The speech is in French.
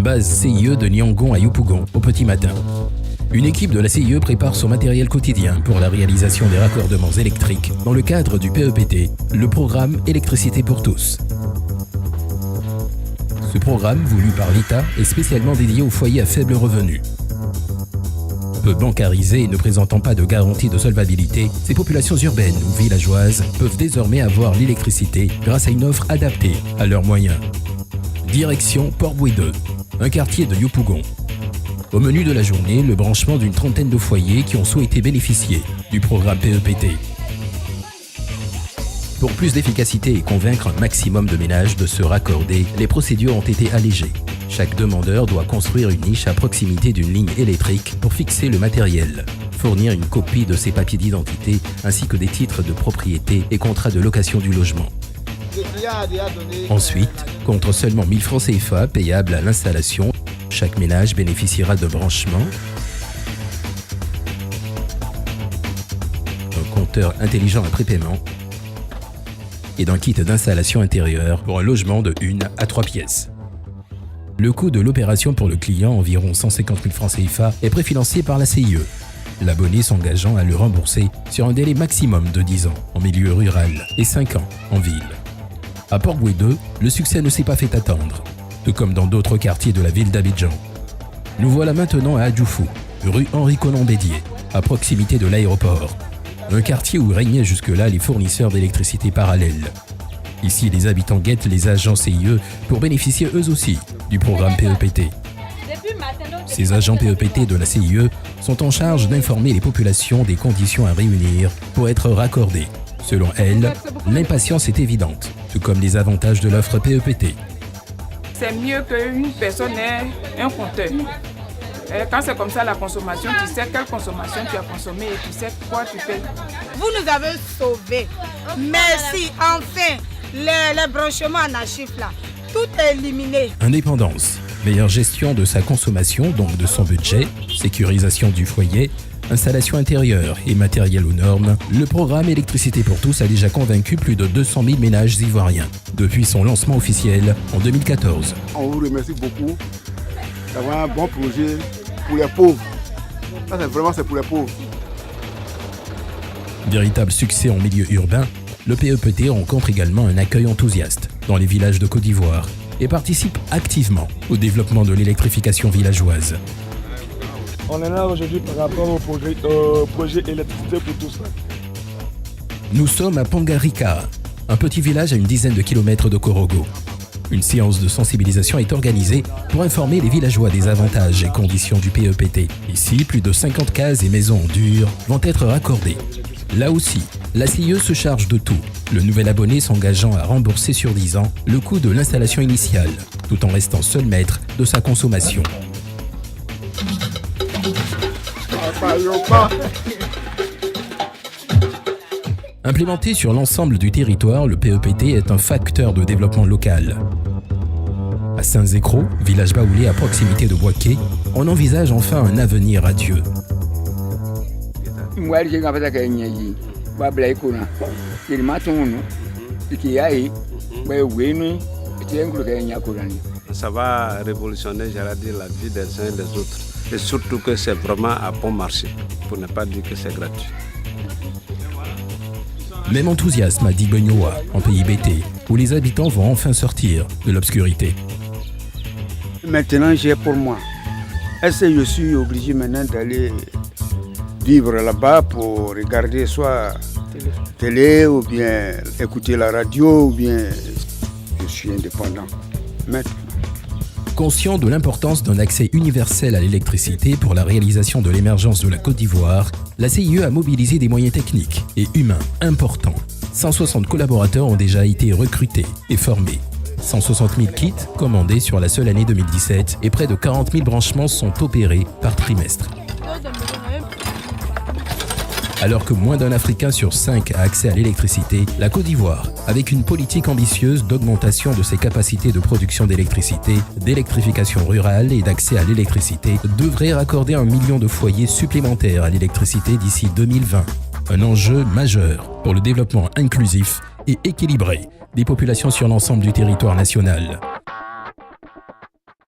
base CIE de Nyongon à Yopougon, au petit matin. Une équipe de la CIE prépare son matériel quotidien pour la réalisation des raccordements électriques dans le cadre du PEPT, le programme Électricité pour tous. Ce programme, voulu par l'État, est spécialement dédié aux foyers à faible revenu. Peu bancarisées et ne présentant pas de garantie de solvabilité, ces populations urbaines ou villageoises peuvent désormais avoir l'électricité grâce à une offre adaptée à leurs moyens. Direction Port-Boué 2, un quartier de Yopougon. Au menu de la journée, le branchement d'une trentaine de foyers qui ont souhaité bénéficier du programme PEPT. Pour plus d'efficacité et convaincre un maximum de ménages de se raccorder, les procédures ont été allégées. Chaque demandeur doit construire une niche à proximité d'une ligne électrique pour fixer le matériel, fournir une copie de ses papiers d'identité ainsi que des titres de propriété et contrats de location du logement. Ensuite, contre seulement 1000 francs CFA payables à l'installation, chaque ménage bénéficiera d'un branchement, un compteur intelligent à prépaiement et d'un kit d'installation intérieure pour un logement de 1 à 3 pièces. Le coût de l'opération pour le client, environ 150 000 francs CFA, est préfinancé par la CIE, l'abonné s'engageant à le rembourser sur un délai maximum de 10 ans en milieu rural et 5 ans en ville. À Port-Boué 2, le succès ne s'est pas fait attendre, tout comme dans d'autres quartiers de la ville d'Abidjan. Nous voilà maintenant à Adjoufou, rue Henri-Conon Bédier, à proximité de l'aéroport. Un quartier où régnaient jusque-là les fournisseurs d'électricité parallèles. Ici, les habitants guettent les agents CIE pour bénéficier eux aussi du programme PEPT. Ces agents PEPT de la CIE sont en charge d'informer les populations des conditions à réunir pour être raccordés. Selon elles, l'impatience est évidente, tout comme les avantages de l'offre PEPT. C'est mieux qu'une personne ait un compteur. Quand c'est comme ça la consommation, tu sais quelle consommation tu as consommé et tu sais quoi tu fais. Vous nous avez sauvés. Merci, enfin. Les branchements en archives là, tout est éliminé. Indépendance, meilleure gestion de sa consommation, donc de son budget, sécurisation du foyer, installation intérieure et matériel aux normes, le programme Électricité pour tous a déjà convaincu plus de 200 000 ménages ivoiriens depuis son lancement officiel en 2014. On vous remercie beaucoup d'avoir un bon projet pour les pauvres. Ça, c'est pour les pauvres. Véritable succès en milieu urbain, le PEPT rencontre également un accueil enthousiaste dans les villages de Côte d'Ivoire et participe activement au développement de l'électrification villageoise. On est là aujourd'hui par rapport au projet Électricité pour tous. Nous sommes à Pangarika, un petit village à une dizaine de kilomètres de Korogo. Une séance de sensibilisation est organisée pour informer les villageois des avantages et conditions du PEPT. Ici, plus de 50 cases et maisons en dur vont être raccordées. Là aussi, la CIE se charge de tout, le nouvel abonné s'engageant à rembourser sur 10 ans le coût de l'installation initiale, tout en restant seul maître de sa consommation. Implémenté sur l'ensemble du territoire, le PEPT est un facteur de développement local. À Saint-Zécro, village baoulé à proximité de Boaké, on envisage enfin un avenir radieux. Ça va révolutionner, j'allais dire, la vie des uns et des autres. Et surtout que c'est vraiment à bon marché, pour ne pas dire que c'est gratuit. Même enthousiasme à Digbenyoa, en pays BT, où les habitants vont enfin sortir de l'obscurité. Maintenant, j'ai pour moi. Est-ce que je suis obligé maintenant d'aller vivre là-bas pour regarder soit télé ou bien écouter la radio ou bien je suis indépendant. Maintenant. Conscient de l'importance d'un accès universel à l'électricité pour la réalisation de l'émergence de la Côte d'Ivoire, la CIE a mobilisé des moyens techniques et humains importants. 160 collaborateurs ont déjà été recrutés et formés. 160 000 kits commandés sur la seule année 2017 et près de 40 000 branchements sont opérés par trimestre. Alors que moins d'un Africain sur 5 a accès à l'électricité, la Côte d'Ivoire, avec une politique ambitieuse d'augmentation de ses capacités de production d'électricité, d'électrification rurale et d'accès à l'électricité, devrait raccorder 1 million de foyers supplémentaires à l'électricité d'ici 2020. Un enjeu majeur pour le développement inclusif et équilibré des populations sur l'ensemble du territoire national.